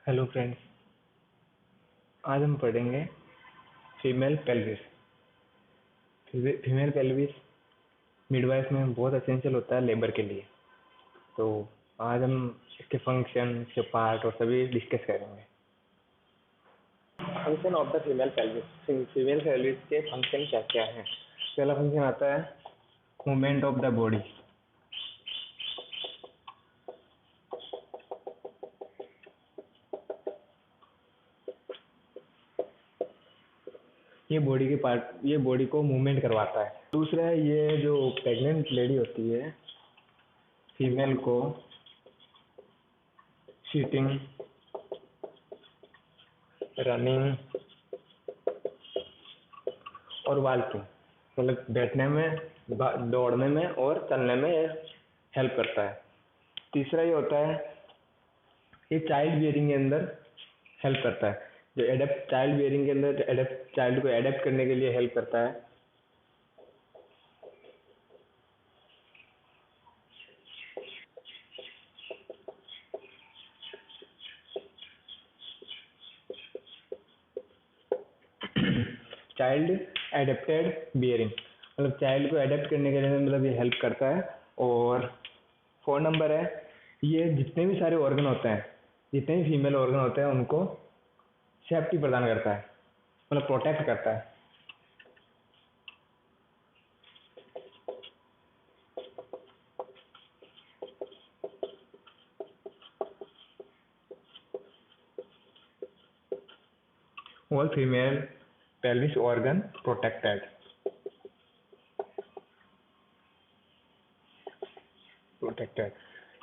Hello friends, आज हम पढ़ेंगे female pelvis. Female pelvis midwife में बहुत एसेंशियल होता है लेबर के लिए। तो आज हम इसके फंक्शन, इसके पार्ट और सभी डिस्कस करेंगे। Function of the female pelvis. Female pelvis के फंक्शन क्या क्या हैं? पहला फंक्शन आता है मूवमेंट ऑफ द बॉडी। ये बॉडी को मूवमेंट करवाता है। दूसरा है, ये जो प्रेग्नेंट लेडी होती है, फीमेल को सीटिंग, रनिंग और वॉकिंग, मतलब बैठने में, दौड़ने में और चलने में हेल्प करता है। तीसरा ये होता है, ये चाइल्ड बियरिंग के अंदर हेल्प करता है। जो चाइल्ड बियरिंग के अंदर चाइल्ड को एडेप्ट करने के लिए हेल्प करता है। चाइल्ड एडेप्टेड बियरिंग, मतलब चाइल्ड को एडेप्ट करने के लिए मतलब ये हेल्प करता है। और 4 नंबर है, ये जितने भी सारे ऑर्गन होते हैं, जितने भी फीमेल ऑर्गन होते हैं, उनको सेफ्टी प्रदान करता है, मतलब प्रोटेक्ट करता है। All female pelvis organ protected.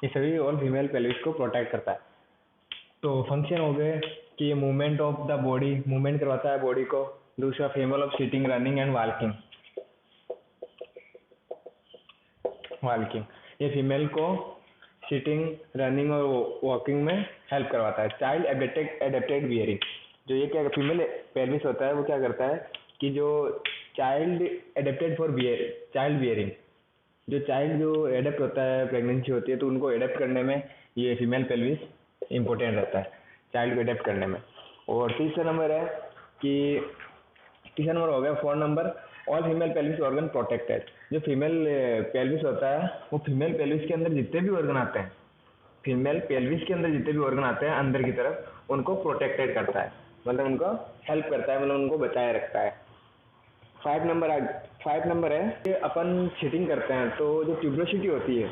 ये सभी ऑल फीमेल पेल्विस को प्रोटेक्ट करता है। तो फंक्शन हो गए कि ये movement of the body, movement करवाता है बॉडी को। दूसरा, female of sitting, running and walking. ये फीमेल को सिटिंग, रनिंग और वॉकिंग में हेल्प करवाता है। चाइल्ड एडेप्टेड बियरिंग, जो ये क्या फीमेल पेल्विस होता है, वो क्या करता है कि जो child adapted for child bearing, जो एडेप्ट होता है, प्रेगनेंसी होती है तो उनको एडेप्ट करने में ये फीमेल पेल्विस इम्पोर्टेंट रहता है, चाइल्ड को एडेप्ट करने में। और तीसरा नंबर है कि तीसरा नंबर हो गया 4 number, all female pelvis organ protected. जो फीमेल पेल्विस होता है, वो फीमेल पेल्विस के अंदर जितने भी ऑर्गन आते हैं, फीमेल पेल्विस के अंदर जितने भी ऑर्गन आते हैं अंदर की तरफ, उनको प्रोटेक्टेड करता है, मतलब उनको हेल्प करता है, मतलब उनको बचाए रखता है। 5 नंबर है कि अपन सीटिंग करते हैं तो जो ट्यूबरोसिटी होती है,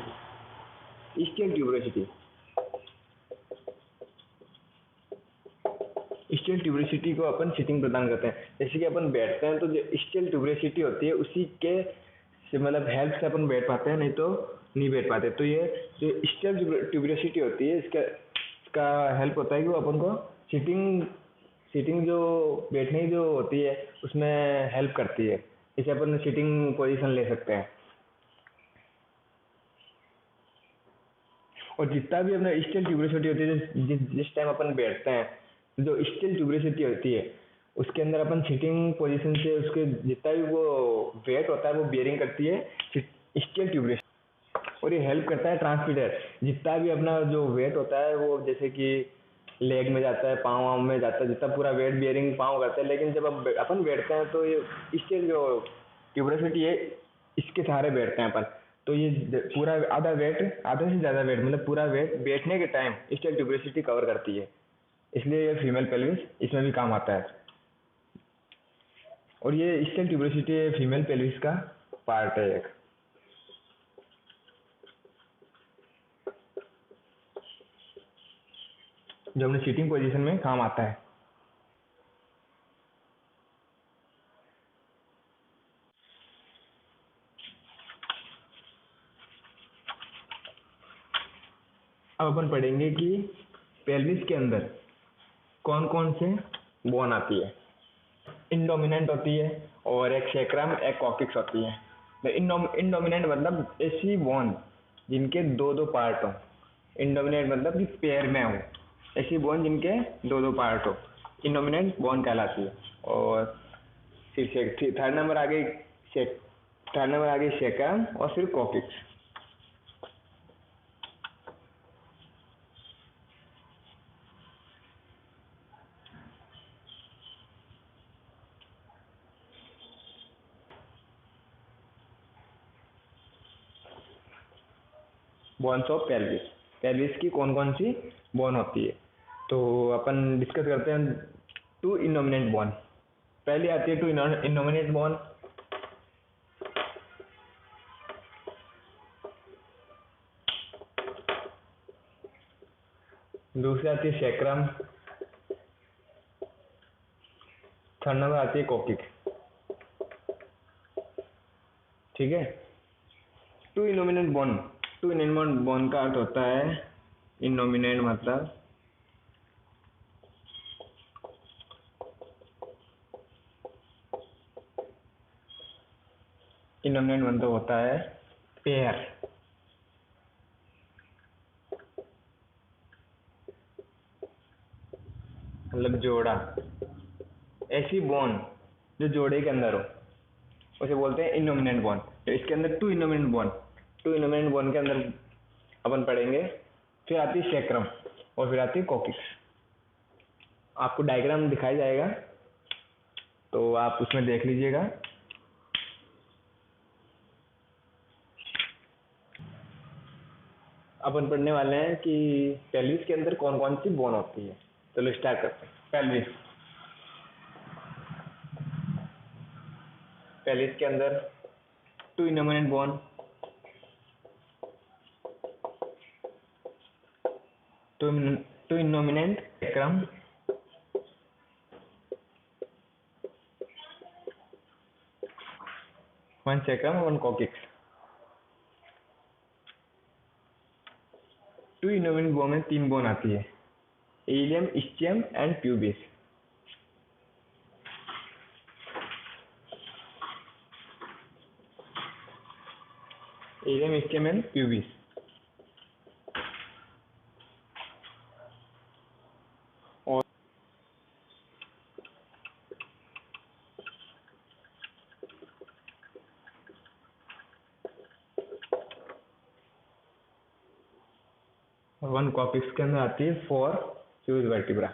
स्टिल ट्यूबरोसिटी को अपन सीटिंग प्रदान करते हैं। जैसे कि अपन बैठते हैं तो जो स्टिल ट्यूबरोसिटी होती है, उसी के से मतलब हेल्प से अपन बैठ पाते हैं, नहीं तो नहीं बैठ पाते। तो ये जो स्टिल ट्यूबरोसिटी होती है, इसका हेल्प होता है कि वो अपन को सीटिंग सीटिंग जो बैठने की जो होती है उसमें हेल्प करती है। इसे अपन सीटिंग पोजीशन ले सकते हैं। और जितना भी अपना स्टिल ट्यूबरोसिटी होती है, जिस टाइम अपन बैठते हैं, जो स्टिल ट्यूबरोसिटी होती है, उसके अंदर अपन सीटिंग पोजीशन से उसके जितना भी वो वेट होता है वो बियरिंग करती है स्टिल ट्यूबरोसिटी। और ये हेल्प करता है ट्रांसमीटर, जितना भी अपना जो वेट होता है वो जैसे कि लेग में जाता है, पाँव में जाता है, जितना पूरा वेट बियरिंग पाँव करता है। लेकिन जब अपन बैठते हैं तो ये स्टिल जो ट्यूबरोसिटी है, इसके सहारे बैठते हैं अपन। तो ये पूरा आधा वेट, आधे से ज़्यादा वेट, मतलब पूरा वेट बैठने के टाइम स्टिल ट्यूबरोसिटी कवर करती है। इसलिए ये फीमेल पेल्विस इसमें भी काम आता है। और ये स्टिल ट्यूबरोसिटी फीमेल पेल्विस का पार्ट है एक, जो अपने सीटिंग पोजीशन में काम आता है। अब अपन पढ़ेंगे कि पेल्विस के अंदर कौन कौन से बोन आती है। इंडोमिनेंट होती है और एक सैक्रम, एक कॉक्सिक्स होती है। इंडोमिनेंट मतलब ऐसी बोन जिनके दो दो पार्ट हो। इंडोमिनेंट मतलब कि पेयर में हो, ऐसी बोन जिनके दो दो पार्ट हो, इंडोमिनेंट बोन कहलाती है। और फिर थर्ड नंबर आ गई सैक्रम और फिर coccyx. Bones of pelvis. Pelvis की कौन कौन सी बोन होती है, तो अपन डिस्कस करते हैं। टू इनोमिनेंट बोन, पहली आती है टू इनोमिनेंट बोन। दूसरी आती है सैक्रम। थर्ड नंबर आती है कोकिक्स। ठीक है। Two innominate bone, two innominate bone का अर्थ होता है, इनोमिनेंट मतलब इनोमिनेंट मतलब होता है पेयर, मतलब जोड़ा। ऐसी बोन जो जोड़े के अंदर हो उसे बोलते हैं इनोमिनेंट बोन। तो इसके अंदर two innominate bone, two innominate bone के अंदर अपन पढ़ेंगे। फिर आती है सैक्रम और फिर आती है कोकिक्स। आपको डायग्राम दिखाया जाएगा तो आप उसमें देख लीजिएगा। अपन पढ़ने वाले हैं कि पेल्विस के अंदर कौन कौन सी बोन होती है। चलो स्टार्ट करते हैं। पेल्विस, पेल्विस के अंदर two innominate bone, two innominate sacrum, one sacrum one coccyx. Two innominate bone में तीन बोन आती है, ilium, ischium and pubis. Ilium, ischium and pubis. और वन कोकिक्स के अंदर आती है फोर फ्यूज वर्टिब्रा।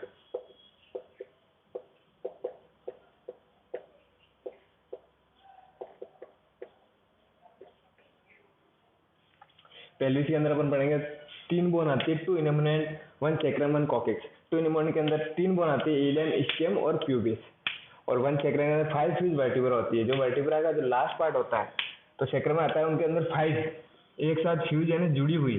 पेल्विस के अंदर अपन पढ़ेंगे तीन बोन आती है, two innominate, one sacrum one coccyx. Two innominate के अंदर तीन बोन आती है, इलियम, इस्चियम और प्यूबिस। और वन सैक्रम के अंदर फाइव फ्यूज वर्टिब्रा होती है। जो वर्टिब्रा का जो लास्ट पार्ट होता है, तो सैक्रम में आता है, उनके अंदर फाइव एक साथ फ्यूज यानी जुड़ी हुई,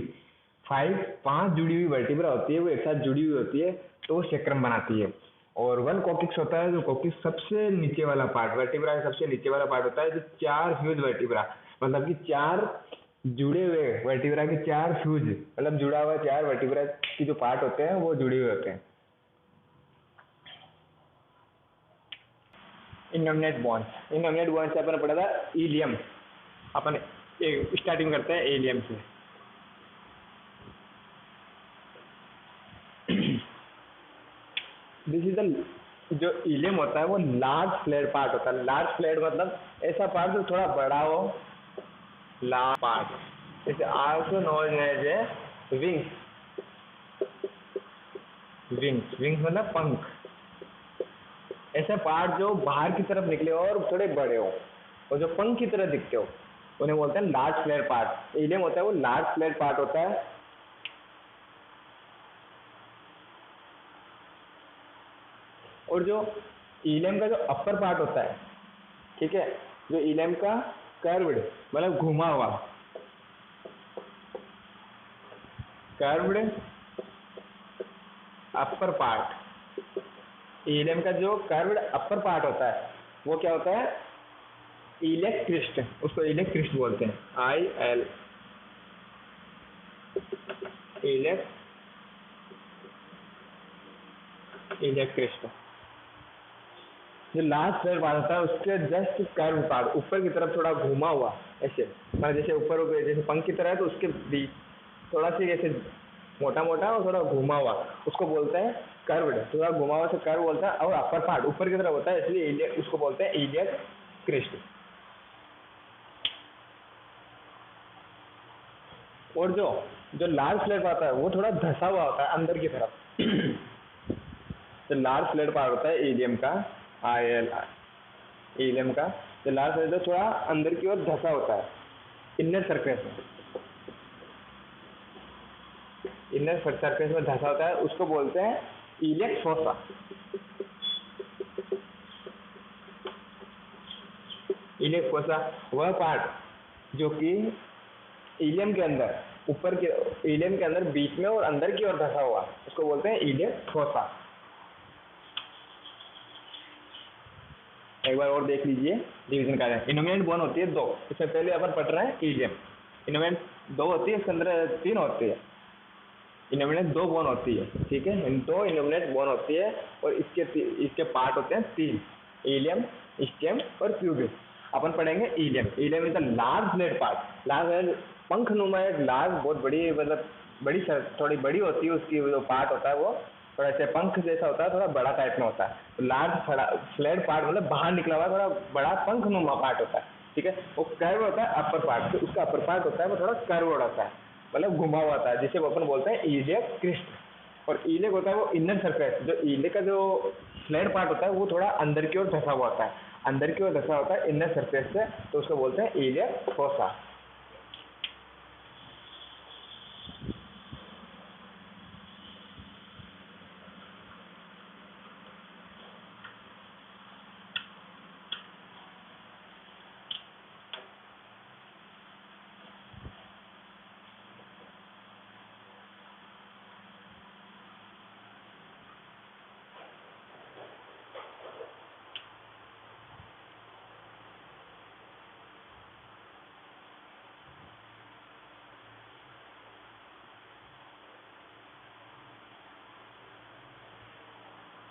पांच जुड़ी हुई वर्टिब्रा होती है, वो एक साथ जुड़ी हुई होती है, तो वो सैक्रम बनाती है। और वन कोकिक्स होता है, जो कोकिक्स सबसे नीचे वाला पार्ट, वर्टिब्रा का सबसे नीचे वाला पार्ट होता है, जो चार फ्यूज वर्टिब्रा, मतलब कि चार जुड़े हुए वर्टिब्रा के चार फ्यूज, मतलब जुड़ा हुआ चार वर्टिब्रा की जो पार्ट होते हैं वो जुड़े हुए होते हैं। इनोमिनेट बॉन्ड, इनोमिनेट बॉन्ड से अपन पढ़ा था इलियम। अपन स्टार्टिंग करते हैं एलियम से। दिस इज द, जो इलियम होता है वो लार्ज फ्लैट पार्ट होता है। लार्ज फ्लैट मतलब ऐसा पार्ट जो थोड़ा बड़ा हो, large part. It also known as a wings. Wings, wings मतलब पंख। ऐसे पार्ट जो बाहर की तरफ निकले हो और थोड़े बड़े हो और जो पंख की तरह दिखते हो, उन्हें बोलते हैं लार्ज फ्लेयर पार्ट। इलियम होता है वो लार्ज फ्लेयर पार्ट होता है। और जो इलियम का जो अपर पार्ट होता है, ठीक है, जो इलियम का कर्व्ड मतलब घुमा हुआ, कर्व्ड अपर पार्ट, इलियम का जो कर्व्ड अपर पार्ट होता है वो क्या होता है, इलियक क्रिस्ट। उसको इलियक क्रिस्ट बोलते हैं, I L, iliac, iliac crest. जो लास्ट फ्लेयर पार्ट होता है उसके जस्ट कर्व पार्ट, ऊपर की तरफ थोड़ा घुमा हुआ ऐसे, मतलब जैसे ऊपर ऊपर जैसे पंख की तरह है, तो उसके बीच थोड़ा सी ऐसे मोटा मोटा और थोड़ा घुमा हुआ, उसको बोलते हैं कर्व्ड। थोड़ा घुमा हुआ से कर्व बोलता है। और अपर पार्ट ऊपर की तरफ होता है, इसलिए इलियक, उसको बोलते हैं इलियक क्रिस्ट। और जो जो लार्ज फ्लेयर पार्ट है वो थोड़ा धसा हुआ होता है अंदर की तरफ। जो लार्ज फ्लेयर पार्ट होता है इलियम का, आई एल, इलियम का जो लार्ज फ्लेयर थोड़ा अंदर की ओर धसा होता है, इनर सरफेस में। इनर सरफेस में धंसा होता है उसको बोलते हैं इलियक फोसा। इलियक फोसा वह पार्ट जो कि इलियम के अंदर ऊपर के इलियम के अंदर बीच में और अंदर की ओर धंसा हुआ उसको बोलते हैं इलियक फोसा। एक बार और देख लीजिए डिवीजन का। इनोमिनेंट बोन होती है दो, इससे पहले अपन पढ़ रहे हैं इलियम। इनोमिनेंट दो होती है, इसके अंदर तीन होती है। इनोमिनेंट दो बोन होती है, ठीक है, दो इनोमिनेंट बोन होती है और इसके पार्ट होते हैं तीन, इलियम, स्टेम और प्यूबिस। अपन पढ़ेंगे ilium. Ilium is the large blade part. Large पंख नुमा एक लार्ज, बहुत बड़ी, मतलब बड़ी थोड़ी बड़ी होती है उसकी जो पार्ट होता है वो थोड़ा ऐसे पंख जैसा होता है, थोड़ा बड़ा टाइप में होता है। तो लार्ज फ्लैट पार्ट मतलब बाहर निकला हुआ थोड़ा बड़ा पंख नुमा पार्ट होता है, ठीक है। वो कर्व होता है अपर पार्ट, तो उसका अपर पार्ट होता है वो थोड़ा कर्व होता है, मतलब घुमा हुआ होता है, जिसे वो अपन बोलते हैं इलियक क्रिस्ट। और इलियक होता है वो इनर सरफेस, जो इलियक का जो फ्लैट पार्ट होता है वो थोड़ा अंदर की ओर धंसा हुआ होता है, अंदर की ओर धंसा होता है इनर सरफेस से, तो उसको बोलते हैं इलियक फोसा।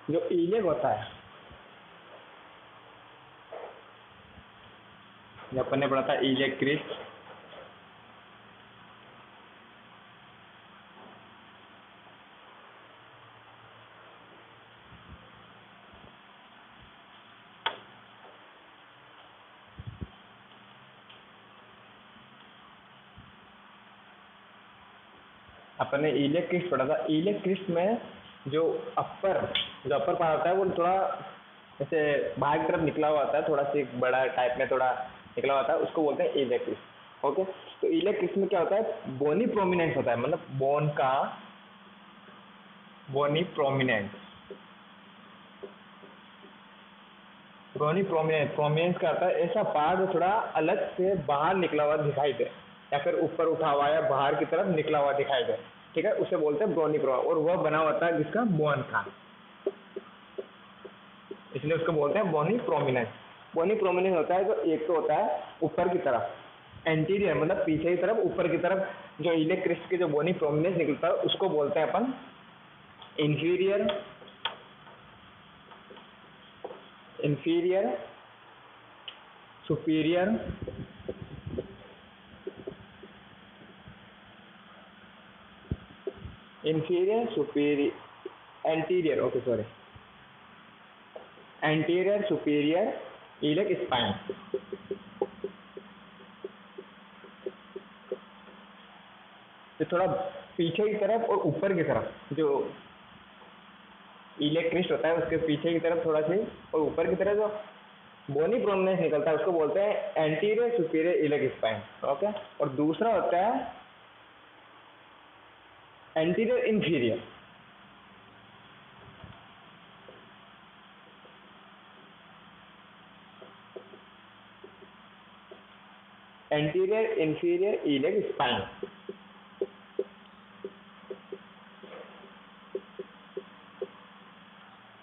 जो इलियक होता है, जो अपन ने पढ़ा था इलियक क्रिस्ट, अपन ने इलियक क्रिस्ट पढ़ा था। इलियक क्रिस्ट में जो अपर पार्ट होता है वो थोड़ा जैसे बाहर की तरफ निकला हुआ होता है, थोड़ा सी बड़ा टाइप में थोड़ा निकला हुआ होता है, उसको बोलते हैं इलियक क्रिस्ट। ओके, तो इलियक क्रिस्ट में क्या होता है, बोनी प्रोमिनेंस होता है, मतलब बोन का बोनी प्रोमिनेंस। प्रोमिनेंस का आता है ऐसा पार्ट जो थोड़ा अलग से बाहर निकला हुआ दिखाई दे, या फिर ऊपर उठा हुआ या बाहर की तरफ निकला हुआ दिखाई दे, ठीक है, उसे बोलते हैं ब्रोनी प्रो, और वह बना होता है जिसका बोन का, इसलिए उसको बोलते हैं बोनी प्रोमिनेंस। बोनी प्रोमिनेंस होता है जो एक तो होता है ऊपर की तरफ एंटीरियर, मतलब पीछे की तरफ ऊपर की तरफ जो इलियक क्रिस्ट के जो बोनी प्रोमिनेंस निकलता है उसको बोलते हैं अपन inferior, superior, inferior, superior, anterior, okay sorry, anterior superior iliac spine. तो थोड़ा पीछे की तरफ और ऊपर की तरफ जो इलियक क्रिस्ट होता है उसके पीछे की तरफ थोड़ा सी और ऊपर की तरफ जो बोनी प्रोमिनेंस निकलता है उसको बोलते हैं anterior superior iliac spine. Okay, और दूसरा होता है anterior inferior. Anterior inferior iliac spine,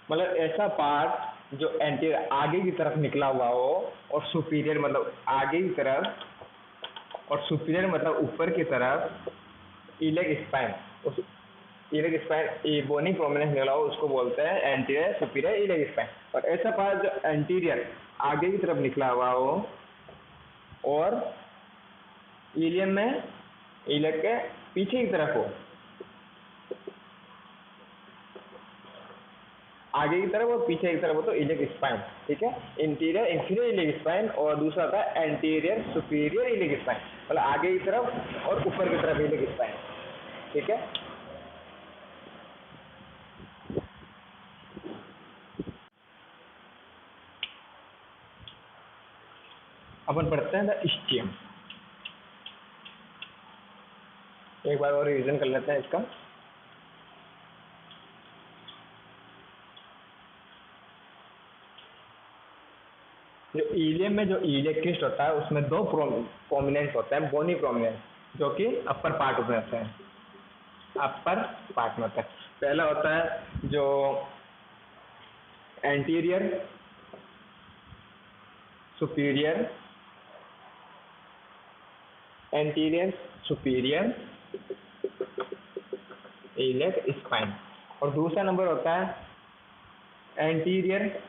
मतलब ऐसा पार्ट जो एंटीरियर आगे की तरफ निकला हुआ हो, और सुपीरियर मतलब आगे की तरफ, और सुपीरियर मतलब ऊपर की तरफ इलियक स्पाइन, उस इलियक स्पाइन बोनी प्रोमिनेंस निकला हो उसको बोलते हैं एंटीरियर सुपीरियर इलियक स्पाइन। और ऐसा पार्ट जो एंटीरियर आगे की तरफ निकला हुआ हो और इलियम में इलियक के पीछे की तरफ हो, आगे की तरफ और पीछे की तरफ हो, तो इलियक स्पाइन, ठीक है। इंटीरियर इंफीरियर इलियक स्पाइन, और दूसरा होता है एंटीरियर सुपीरियर इलियक स्पाइन, मतलब आगे की तरफ और ऊपर की तरफ इलियक स्पाइन, ठीक है। अपन पढ़ते हैं द स्टेम। एक बार और रिवीजन कर लेते हैं इसका। जो इलियम में जो इलियक किस्ट होता है उसमें दो प्रोमिनेंट होते हैं, बोनी प्रोमिनेंट, जो कि अपर पार्ट में होते हैं, अपर पार्ट में होता है। पहला होता है जो anterior superior, anterior superior iliac spine, और दूसरा नंबर होता है एंटीरियर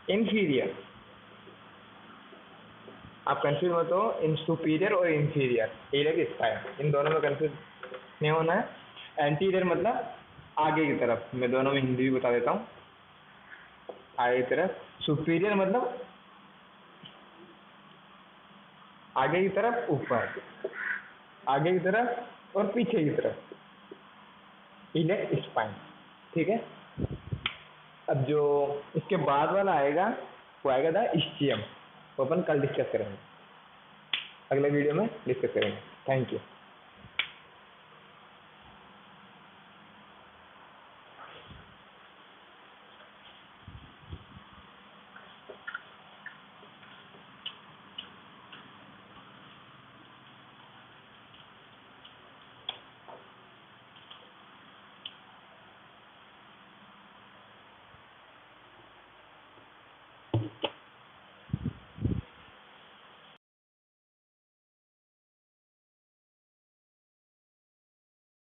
इंफीरियर। आप कंफ्यूज मत हो इन सुपीरियर और इंफीरियर इलियक स्पाइन, इन दोनों में कंफ्यूज नहीं होना है। एंटीरियर मतलब आगे की तरफ, मैं दोनों में हिंदी भी बता देता हूँ, आगे की तरफ। सुपीरियर मतलब आगे की तरफ, ऊपर, आगे की तरफ और पीछे की तरफ इलियक स्पाइन। ठीक है। अब जो इसके बाद वाला आएगा वो आएगा द इस्चियम, वो अपन कल डिस्कस करेंगे, अगले वीडियो में डिस्कस करेंगे। Thank you.